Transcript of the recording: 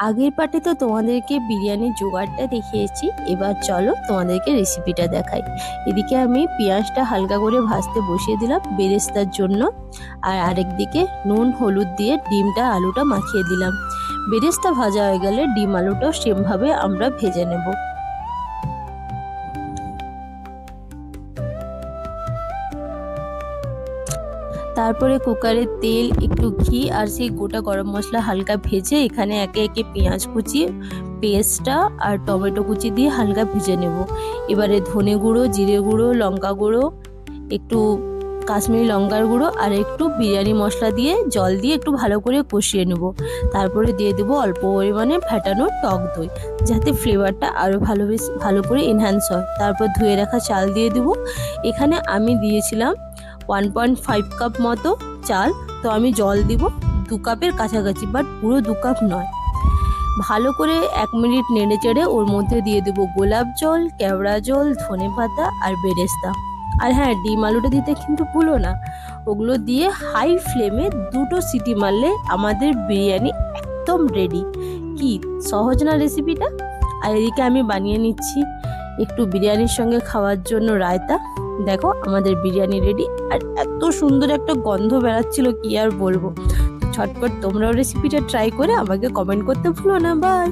আগের পার্টে তো তোমাদেরকে বিরিয়ানির জোগাড়টা দেখিয়েছি, এবার চলো তোমাদেরকে রেসিপিটা দেখাই। এদিকে আমি পেঁয়াজটা হালকা করে ভাজতে বসিয়ে দিলাম বেরেস্তার জন্য, আর আরেকদিকে নুন হলুদ দিয়ে ডিমটা আলুটা মাখিয়ে দিলাম। বেরেস্তা ভাজা হয়ে গেলে ডিম আলুটাও সেমভাবে আমরা ভেজে নেব। তারপরে কুকারে তেল, একটু ঘি আর সেই গোটা গরম মশলা হালকা ভেজে এখানে একে একে পেঁয়াজ কুচি, পেস্টটা আর টমেটো কুচি দিয়ে হালকা ভেজে নেব। এবারে ধনে গুঁড়ো, জিরে গুঁড়ো, লঙ্কা গুঁড়ো, একটু কাশ্মীরি লঙ্কার গুঁড়ো আর একটু বিরিয়ানি মশলা দিয়ে জল দিয়ে একটু ভালো করে কষিয়ে নেব। তারপরে দিয়ে দেবো অল্প পরিমাণে ফ্যাটানো টক দই, যাতে ফ্লেভারটা আরও ভালো করে এনহ্যান্স হয়। তারপর ধুয়ে রাখা চাল দিয়ে দেবো। এখানে আমি দিয়েছিলাম 1.5 কাপ মতো চাল, তো আমি জল দিব 2 কাপের কাছাকাছি, বাট পুরো 2 কাপ নয়। ভালো করে 1 মিনিট নেড়ে চেড়ে ওর মধ্যে দিয়ে দেবো গোলাপ জল, কেওড়া জল, ধনে পাতা আর বেরেস্তা। আর হ্যাঁ, ডিম আলুটা দিতে কিন্তু ভুলো না। ওগুলো দিয়ে হাই ফ্লেমে 2টো সিটি মারলে আমাদের বিরিয়ানি একদম রেডি। কি সহজ না রেসিপিটা? আর এদিকে আমি বানিয়ে নিচ্ছি একটু বিরিয়ানির সঙ্গে খাওয়ার জন্য রায়তা। দেখো আমাদের বিরিয়ানি রেডি, আর এত সুন্দর একটা গন্ধ বেরাচ্ছিল কি আর বলবো। ঝটপট তোমরাও রেসিপিটা ট্রাই করে আমাকে কমেন্ট করতে ভুলো না। বাই।